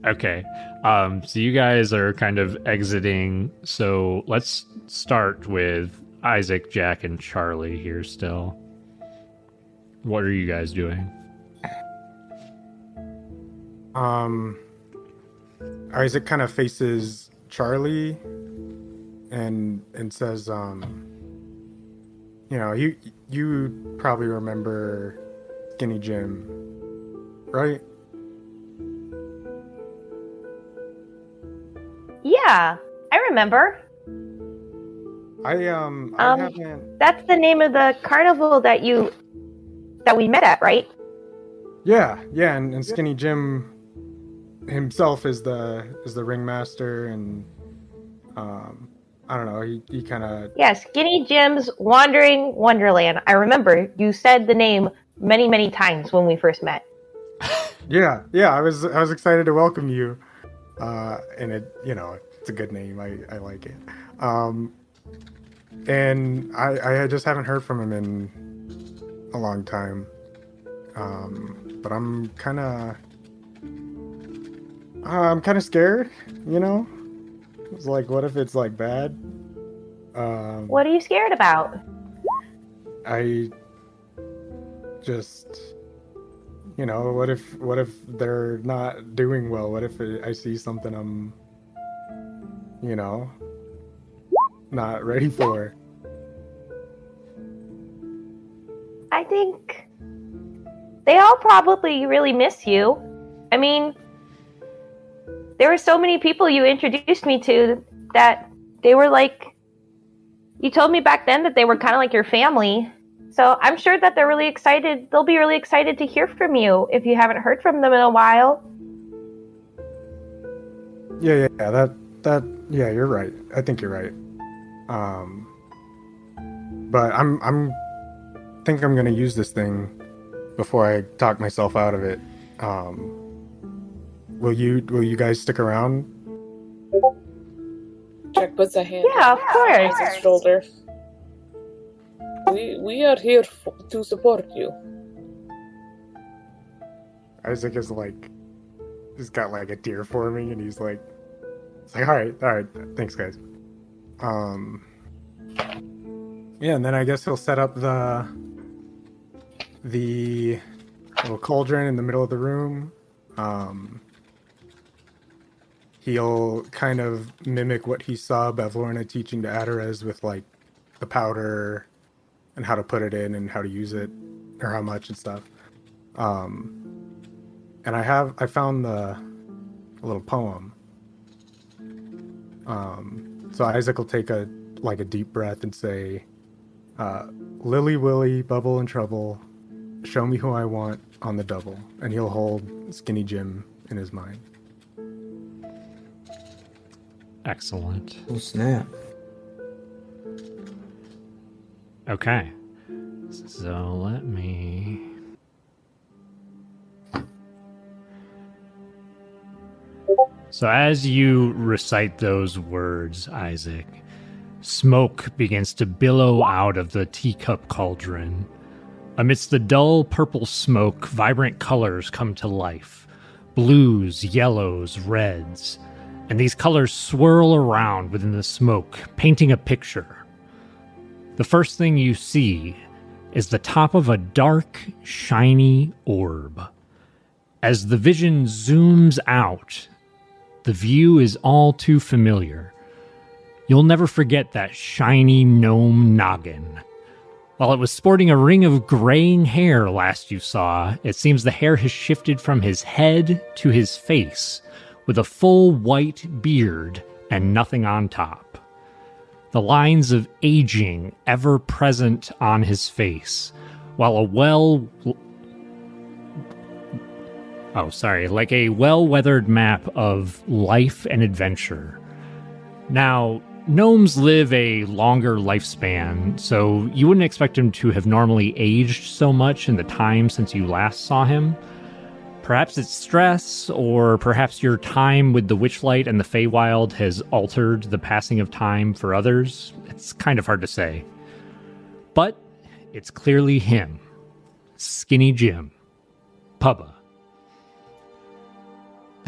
Okay. So you guys are kind of exiting. So let's start with Isaac, Jack, and Charlie here still. What are you guys doing? Um, Isaac kind of faces Charlie and says, you probably remember Skinny Jim, right? Yeah, I remember. I haven't. That's the name of the carnival that we met at, right? Yeah, and Skinny Jim himself is the ringmaster, and I don't know. He kind of. Yeah, Skinny Jim's Wandering Wonderland. I remember you said the name many, many times when we first met. Yeah. I was excited to welcome you. And it's a good name. I like it. And I just haven't heard from him in a long time. But I'm kind of scared. It's like, what if it's like bad? What are you scared about? I just, what if they're not doing well? What if I see something I'm, not ready for? I think they all probably really miss you. I mean, there were so many people you introduced me to that they were like, you told me back then that they were kind of like your family. So I'm sure that they're really excited. They'll be really excited to hear from you if you haven't heard from them in a while. Yeah, yeah, you're right. I think you're right. But think I'm gonna use this thing before I talk myself out of it. Will you guys stick around? Jack puts a hand Yeah, of on course. Isaac's shoulder. We are here to support you. Isaac is like, he's got like a tear forming, and he's like, it's like, all right, thanks guys. Yeah, and then I guess he'll set up the little cauldron in the middle of the room. He'll kind of mimic what he saw Bevlorna teaching to Adarez with like the powder and how to put it in and how to use it or how much and stuff. And I found a little poem. So Isaac will take a deep breath and say, Lily Willy, bubble and trouble, show me who I want on the double. And he'll hold Skinny Jim in his mind. Excellent. Oh, snap. Okay. So let me... So as you recite those words, Isaac, smoke begins to billow out of the teacup cauldron. Amidst the dull purple smoke, vibrant colors come to life. Blues, yellows, reds. And these colors swirl around within the smoke, painting a picture. The first thing you see is the top of a dark, shiny orb. As the vision zooms out, the view is all too familiar. You'll never forget that shiny gnome noggin. While it was sporting a ring of graying hair last you saw, it seems the hair has shifted from his head to his face, with a full white beard and nothing on top. The lines of aging ever present on his face, while like a well-weathered map of life and adventure. Now, gnomes live a longer lifespan, so you wouldn't expect him to have normally aged so much in the time since you last saw him. Perhaps it's stress, or perhaps your time with the Witchlight and the Feywild has altered the passing of time for others. It's kind of hard to say. But it's clearly him. Skinny Jim. Pubba.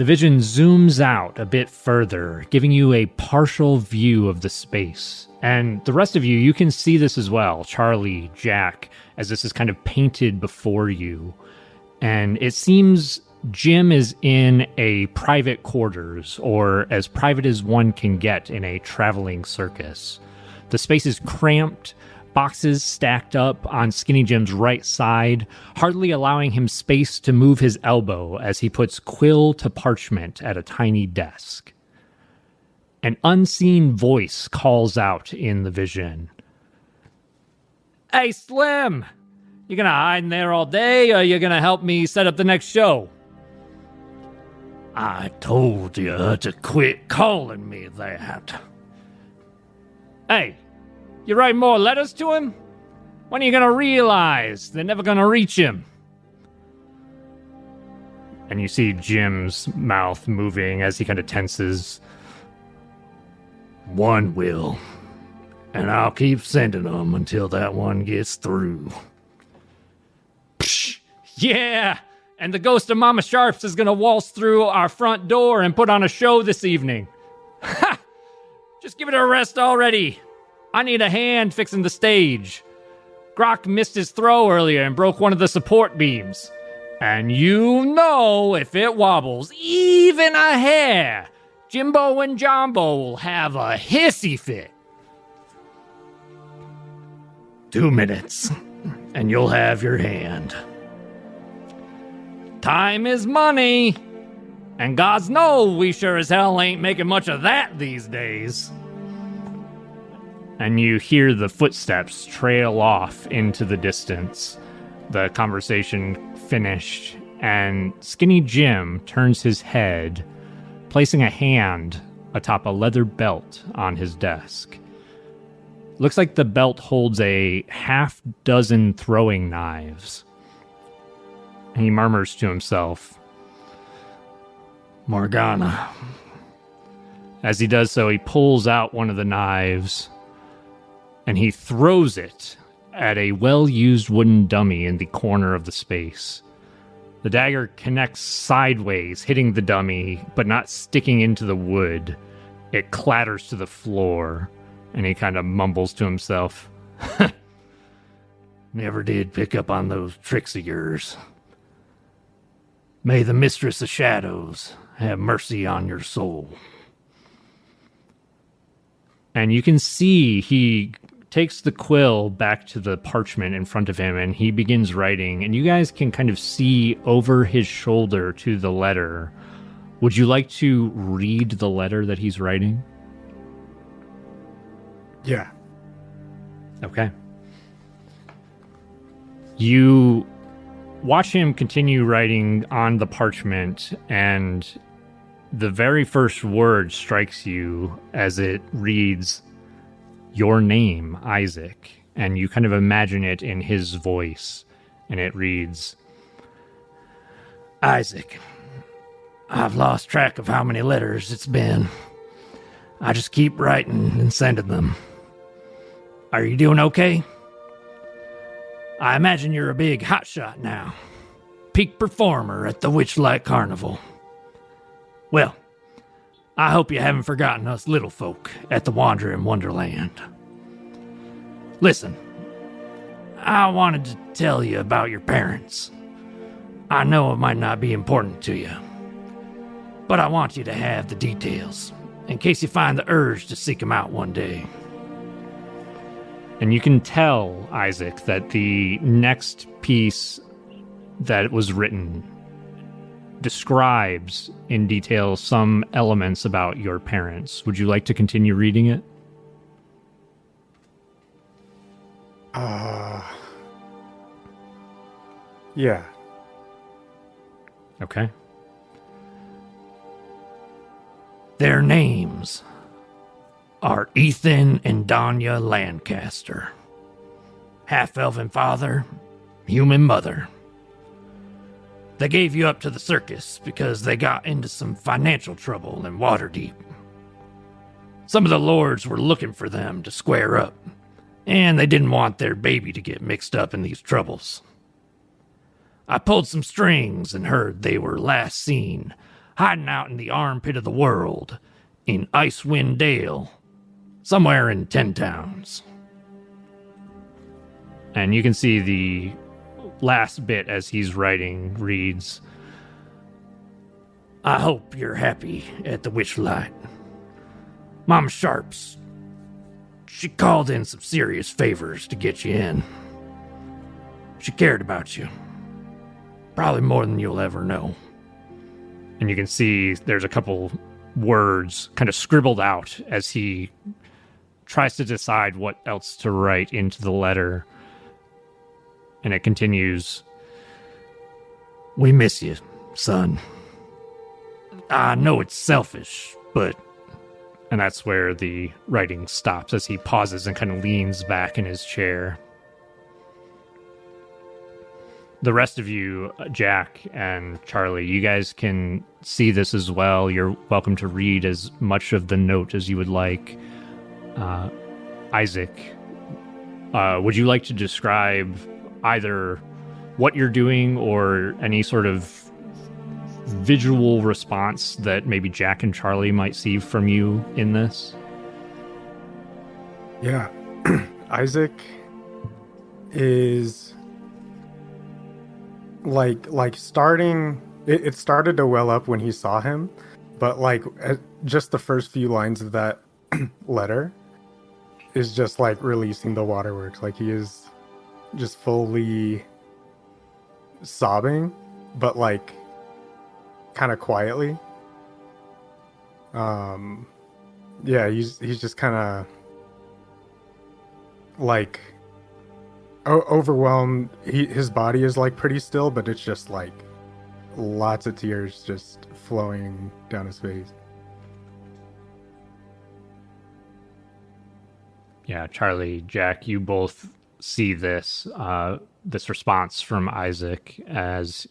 The vision zooms out a bit further, giving you a partial view of the space. And the rest of you, you can see this as well. Charlie, Jack, as this is kind of painted before you. And it seems Jim is in a private quarters, or as private as one can get in a traveling circus. The space is cramped, boxes stacked up on Skinny Jim's right side, hardly allowing him space to move his elbow as he puts quill to parchment at a tiny desk. An unseen voice calls out in the vision. "Hey, Slim! You gonna hide in there all day, or you gonna help me set up the next show?" "I told you to quit calling me that." "Hey, you write more letters to him? When are you gonna realize they're never gonna reach him?" And you see Jim's mouth moving as he kind of tenses. "One will, and I'll keep sending them until that one gets through." Psh, yeah! And the ghost of Mama Sharps is gonna waltz through our front door and put on a show this evening. Ha! Just give it a rest already. I need a hand fixing the stage. Grok missed his throw earlier and broke one of the support beams. And you know if it wobbles even a hair, Jimbo and Jumbo will have a hissy fit. 2 minutes, and you'll have your hand. Time is money, and gods know we sure as hell ain't making much of that these days. And you hear the footsteps trail off into the distance. The conversation finished, and Skinny Jim turns his head, placing a hand atop a leather belt on his desk. Looks like the belt holds a half-dozen throwing knives. And he murmurs to himself, "Morgana." As he does so, he pulls out one of the knives, and he throws it at a well-used wooden dummy in the corner of the space. The dagger connects sideways, hitting the dummy, but not sticking into the wood. It clatters to the floor, and he kind of mumbles to himself, "Never did pick up on those tricks of yours. May the Mistress of Shadows have mercy on your soul." And you can see he takes the quill back to the parchment in front of him, and he begins writing, and you guys can kind of see over his shoulder to the letter. Would you like to read the letter that he's writing? Yeah. Okay. You watch him continue writing on the parchment, and the very first word strikes you as it reads, "Your name, Isaac." And you kind of imagine it in his voice, and it reads, "Isaac, I've lost track of how many letters it's been. I just keep writing and sending them. Are you doing okay? I imagine you're a big hotshot now. Peak performer at the Witchlight Carnival. Well, I hope you haven't forgotten us little folk at the Wandering Wonderland. Listen, I wanted to tell you about your parents. I know it might not be important to you, but I want you to have the details in case you find the urge to seek them out one day." And you can tell, Isaac, that the next piece that was written describes in detail some elements about your parents. Would you like to continue reading it? Yeah. Okay. Their names are Ethan and Danya Lancaster. Half-elven father, human mother. They gave you up to the circus because they got into some financial trouble in Waterdeep. Some of the lords were looking for them to square up, and they didn't want their baby to get mixed up in these troubles. I pulled some strings and heard they were last seen hiding out in the armpit of the world, in Icewind Dale, somewhere in 10 Towns. And you can see the last bit as he's writing reads, I hope you're happy at the Witchlight. Mom Sharps, she called in some serious favors to get you in. She cared about you. Probably more than you'll ever know. And you can see there's a couple words kind of scribbled out as he tries to decide what else to write into the letter. And it continues, we miss you, son. I know it's selfish, but... And that's where the writing stops as he pauses and kind of leans back in his chair. The rest of you, Jack and Charlie, you guys can see this as well. You're welcome to read as much of the note as you would like. Isaac, would you like to describe either what you're doing or any sort of visual response that maybe Jack and Charlie might see from you in this? Yeah. Isaac is like starting it started to well up when he saw him, but like just the first few lines of that letter is just like releasing the waterworks. Like he is just fully sobbing, but like kind of quietly. Yeah, he's just kind of like overwhelmed. His body is like pretty still, but it's just like lots of tears just flowing down his face. Yeah, Charlie, Jack, you both see this response from Isaac as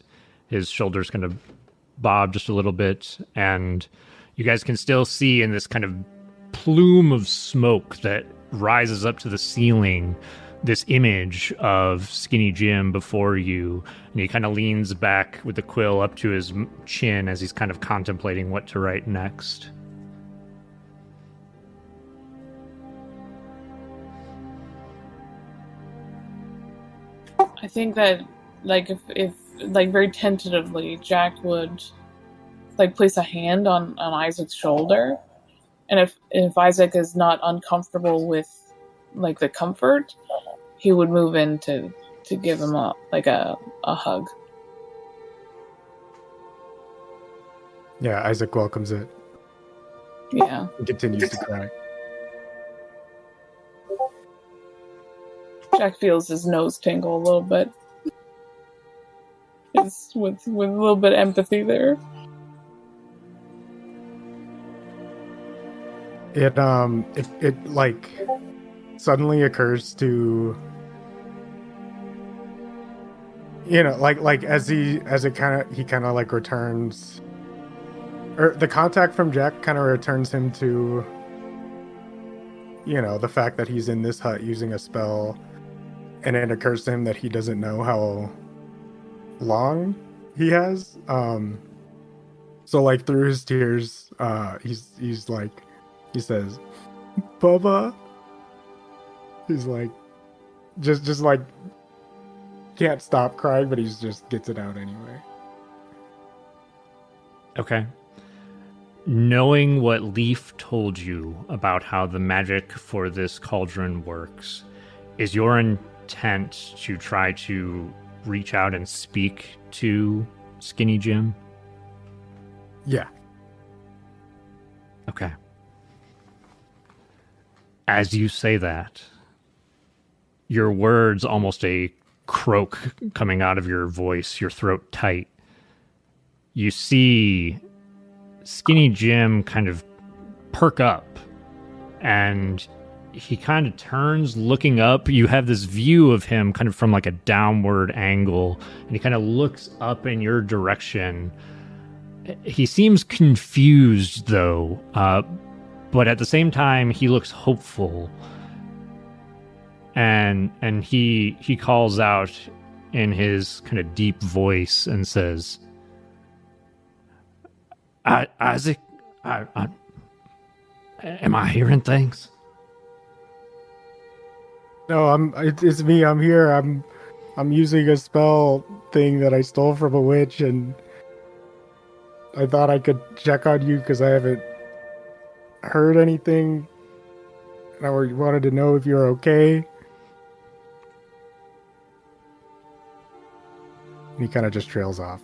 his shoulders kind of bob just a little bit, and you guys can still see in this kind of plume of smoke that rises up to the ceiling this image of Skinny Jim before you, and he kind of leans back with the quill up to his chin as he's kind of contemplating what to write next. I think that, like, if like very tentatively, Jack would like place a hand on Isaac's shoulder, and if Isaac is not uncomfortable with like the comfort, he would move in to give him a hug. Yeah, Isaac welcomes it. Yeah. He continues to cry. Jack feels his nose tingle a little bit. It's with a little bit of empathy there. It like suddenly occurs to, you know, like as he kind of like returns, or the contact from Jack kind of returns him to, you know, the fact that he's in this hut using a spell, and it occurs to him that he doesn't know how long he has. So like through his tears, he's like, he says, Bubba. He's like, just like, can't stop crying, but he just gets it out anyway. Okay. Knowing what Leaf told you about how the magic for this cauldron works, is your intent to try to reach out and speak to Skinny Jim? Yeah. Okay. As you say that, your words almost a croak coming out of your voice, your throat tight. You see Skinny Jim kind of perk up, and he kind of turns looking up. You have this view of him kind of from like a downward angle, and he kind of looks up in your direction. He seems confused though, but at the same time he looks hopeful, and he calls out in his kind of deep voice and says, Isaac, am I hearing things? No, it's me. I'm here. I'm using a spell thing that I stole from a witch, and I thought I could check on you because I haven't heard anything, and I wanted to know if you're okay. And he kind of just trails off.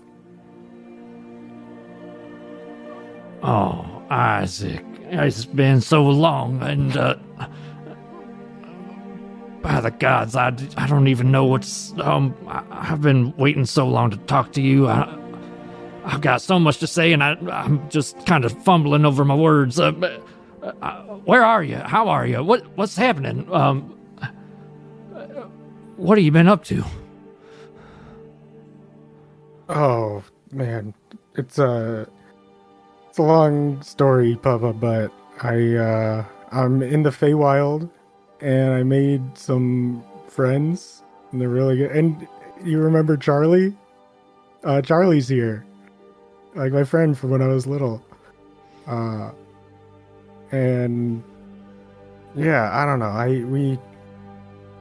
Oh, Isaac, it's been so long, and by the gods, I don't even know what's. I've been waiting so long to talk to you. I've got so much to say, and I'm just kind of fumbling over my words. Where are you? How are you? What's happening? What have you been up to? Oh man, it's a long story, Papa, but I'm in the Feywild, and I made some friends, and they're really good. And you remember Charlie? Charlie's here, like my friend from when I was little. And yeah, I don't know. We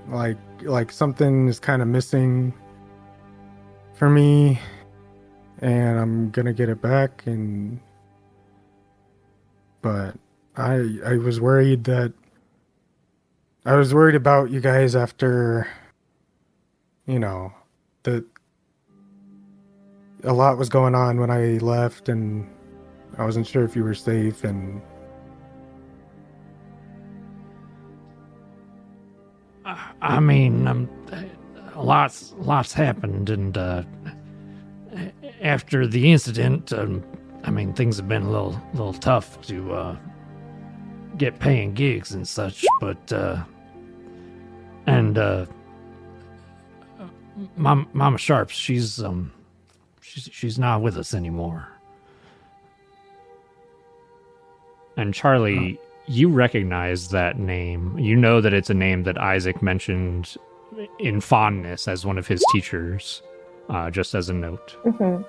like something is kind of missing for me, and I'm gonna get it back. But I was worried about you guys after, that a lot was going on when I left, and I wasn't sure if you were safe. And I mean, lots happened, and after the incident, I mean, things have been a little tough to get paying gigs and such, but Mama Sharps, she's not with us anymore. And Charlie, you recognize that name. You know that it's a name that Isaac mentioned in fondness as one of his teachers, just as a note. Mm-hmm.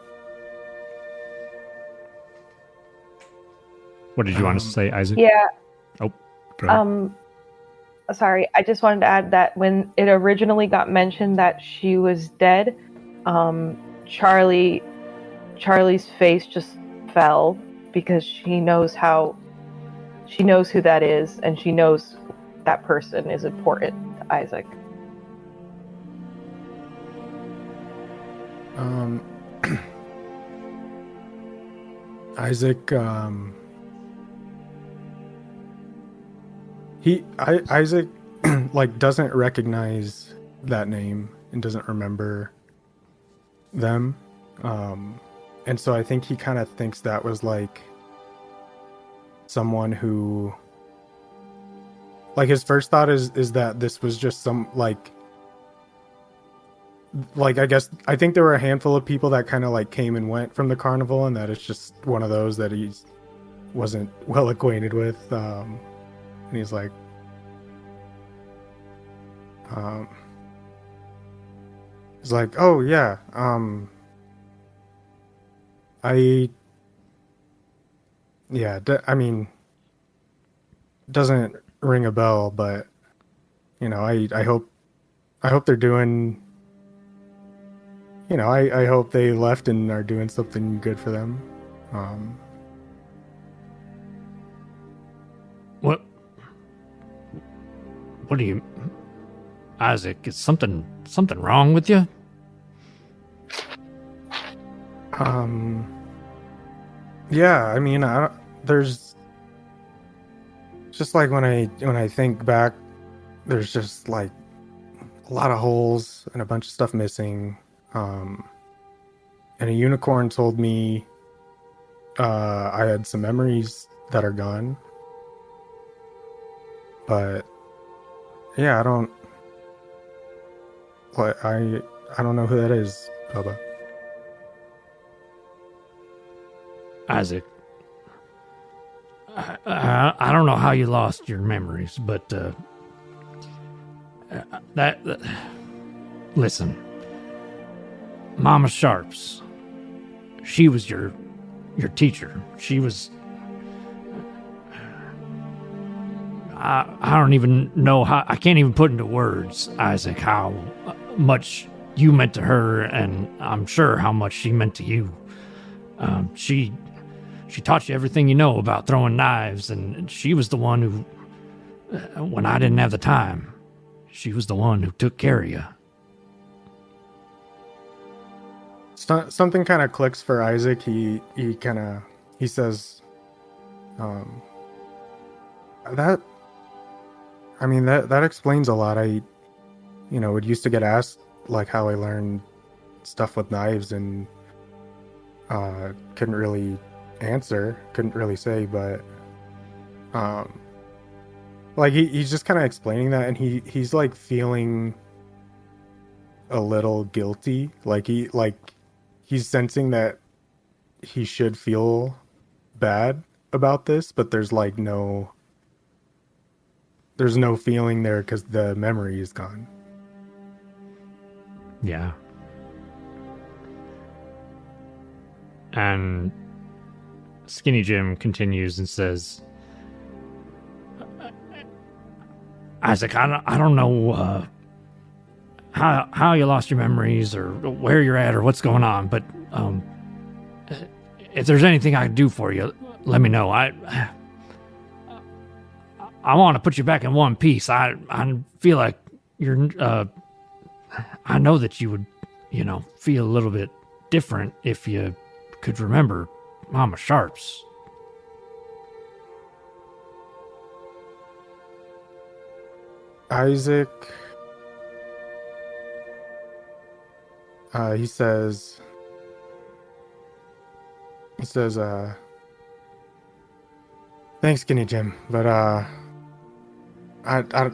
What did you want to say, Isaac? Yeah. Oh, go ahead. Sorry, I just wanted to add that when it originally got mentioned that she was dead, Charlie's face just fell because she knows who that is, and she knows that person is important to Isaac. Isaac, Isaac like doesn't recognize that name and doesn't remember them. And so I think he kind of thinks that was like someone who, like, his first thought is that this was just some like I think there were a handful of people that kind of like came and went from the carnival, and that it's just one of those that he wasn't well acquainted with. And he's like, oh yeah, I mean, doesn't ring a bell, but I hope they're doing. I hope they left and are doing something good for them. What do you, Isaac? Is something wrong with you? Yeah. I mean, there's just like when I think back, there's just like a lot of holes and a bunch of stuff missing. And a unicorn told me I had some memories that are gone. But yeah, I don't know who that is, Bubba. Isaac, I don't know how you lost your memories, but that listen, Mama Sharps, she was your your teacher. She was... I don't even know how... I can't even put into words, Isaac, how much you meant to her, and I'm sure how much she meant to you. She taught you everything you know about throwing knives, and she was the one who, when I didn't have the time, she was the one who took care of you. Something kind of clicks for Isaac. He says, that explains a lot. I would used to get asked like how I learned stuff with knives, and couldn't really answer, couldn't really say, but like he's just kind of explaining that, and he's like feeling a little guilty, like he's sensing that he should feel bad about this, but there's no feeling there because the memory is gone. Yeah. And Skinny Jim continues and says, Isaac, I don't know how you lost your memories or where you're at or what's going on, but if there's anything I can do for you, let me know. I want to put you back in one piece. I feel like you're... I know that you would, feel a little bit different if you could remember Mama Sharps. Isaac, he says, thanks, Skinny Jim, but I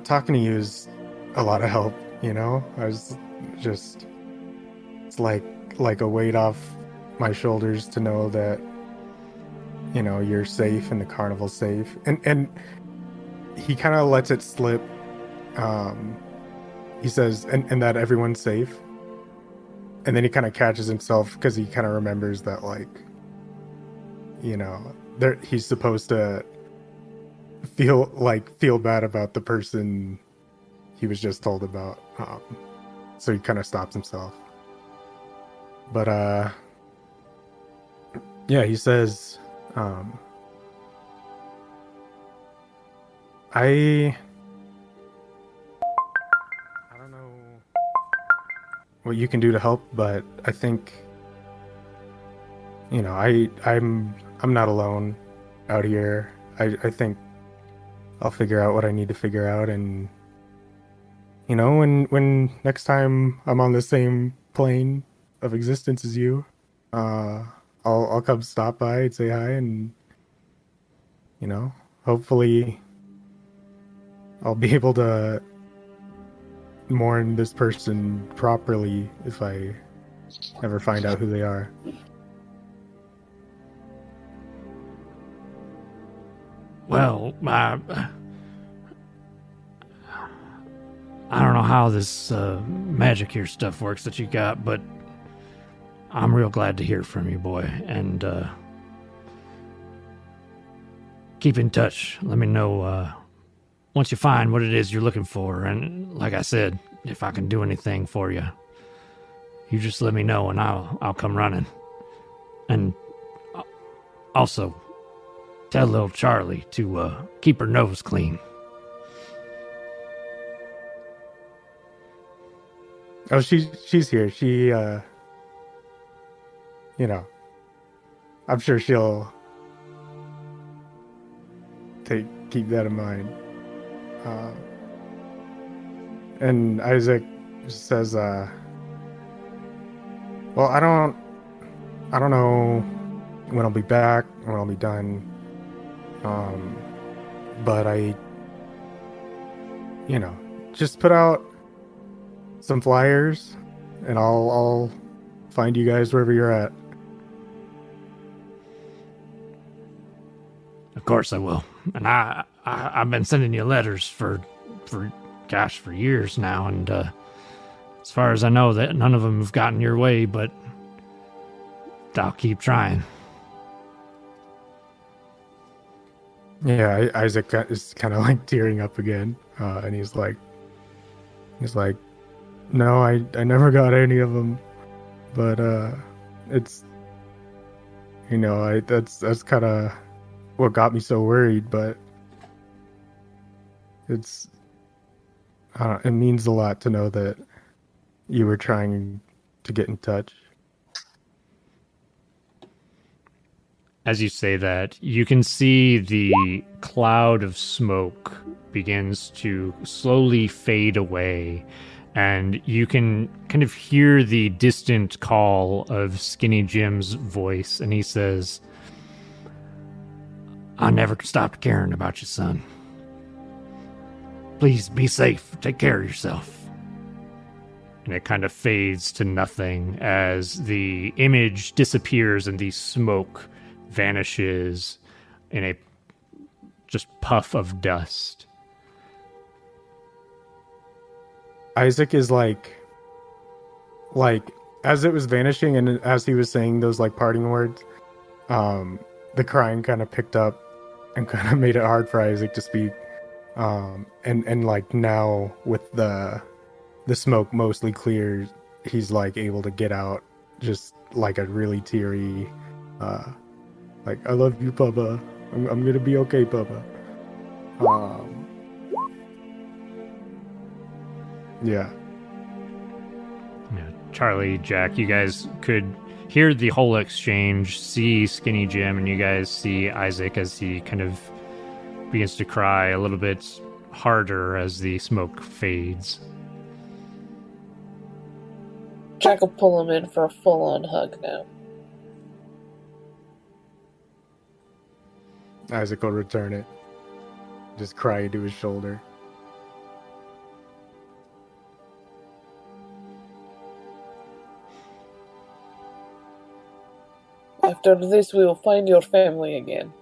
talking to you is a lot of help. I was just, it's like a weight off my shoulders to know that, you're safe and the carnival's safe. And he kind of lets it slip. He says, and that everyone's safe. And then he kind of catches himself because he kind of remembers that, he's supposed to feel bad about the person he was just told about. So he kind of stops himself. But yeah, he says, I don't know what you can do to help, but I think I'm not alone out here. I think I'll figure out what I need to figure out, and when next time I'm on the same plane of existence as you, I'll come stop by and say hi, and hopefully I'll be able to mourn this person properly if I ever find out who they are. Well, I don't know how this magic here stuff works that you got, but I'm real glad to hear from you, boy. And keep in touch. Let me know once you find what it is you're looking for. And like I said, if I can do anything for you, you just let me know and I'll come running. And also, tell little Charlie to keep her nose clean. Oh, she's here. She, I'm sure she'll keep that in mind. And Isaac says, well, I don't know when I'll be back, when I'll be done. But I, just put out some flyers and I'll find you guys wherever you're at. Of course I will. And I've been sending you letters for years now, and as far as I know, that none of them have gotten your way, but I'll keep trying. Yeah, Isaac is kind of like tearing up again, and he's like, no, I never got any of them, but it's, that's kind of what got me so worried, but it's, it means a lot to know that you were trying to get in touch. As you say that, you can see the cloud of smoke begins to slowly fade away, and you can kind of hear the distant call of Skinny Jim's voice, and he says, "I never stopped caring about you, son. Please be safe. Take care of yourself." And it kind of fades to nothing as the image disappears and the smoke vanishes in a just puff of dust. Isaac is like as it was vanishing and as he was saying those like parting words, the crying kind of picked up and kind of made it hard for Isaac to speak. And like now with the smoke mostly cleared, he's like able to get out just like a really teary, like, I love you, Bubba. I'm gonna be okay, Bubba. Yeah. Yeah, Charlie, Jack, you guys could hear the whole exchange, see Skinny Jim, and you guys see Isaac as he kind of begins to cry a little bit harder as the smoke fades. Jack will pull him in for a full-on hug now. Isaac will return it. Just cry into his shoulder. After this, we will find your family again.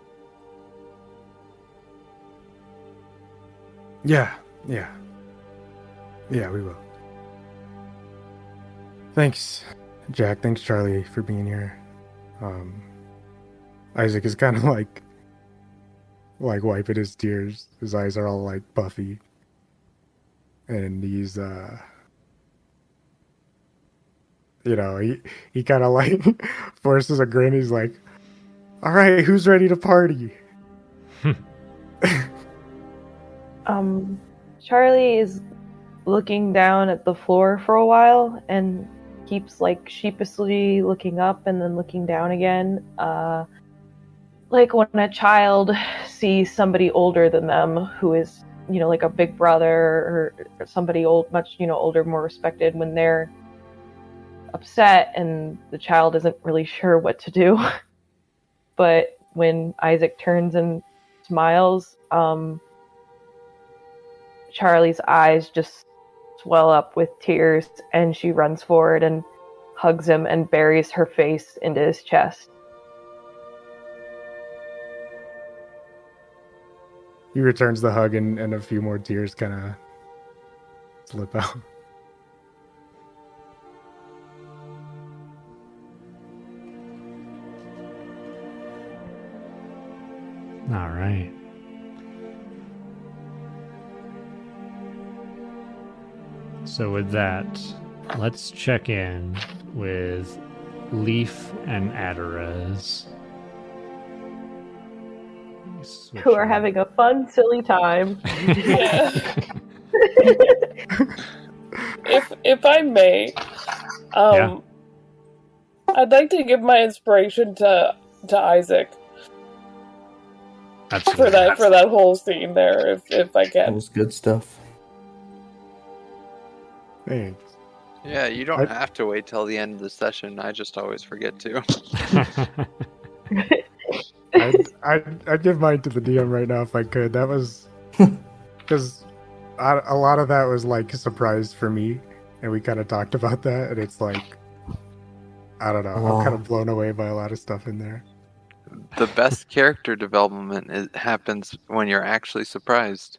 Yeah, we will. Thanks, Jack. Thanks, Charlie, for being here. Isaac is kind of like wiping his tears. His eyes are all like puffy, and he's he kind of like forces a grin. He's like, "All right, who's ready to party?" Charlie is looking down at the floor for a while and keeps like sheepishly looking up and then looking down again. Like when a child sees somebody older than them who is, like a big brother or somebody old, much, older, more respected, when they're upset and the child isn't really sure what to do. But when Isaac turns and smiles, Charlie's eyes just swell up with tears, and she runs forward and hugs him and buries her face into his chest. He returns the hug, and a few more tears kind of slip out. All right. So with that, let's check in with Leaf and Adarez. Who are having a fun, silly time. Yeah. if I may, Yeah. I'd like to give my inspiration to Isaac Absolutely. for that whole scene there, if I That can. was good stuff. Thanks. Yeah, you don't have to wait till the end of the session. I just always forget to. I'd give mine to the DM right now if I could. That was because a lot of that was like a surprise for me, and we kind of talked about that, and it's like, I don't know, I'm kind of blown away by a lot of stuff in there. The best character development happens when you're actually surprised.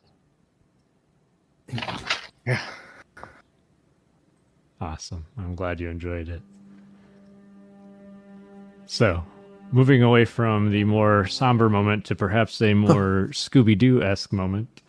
Yeah. Awesome. I'm glad you enjoyed it. So, moving away from the more somber moment to perhaps a more Scooby-Doo-esque moment.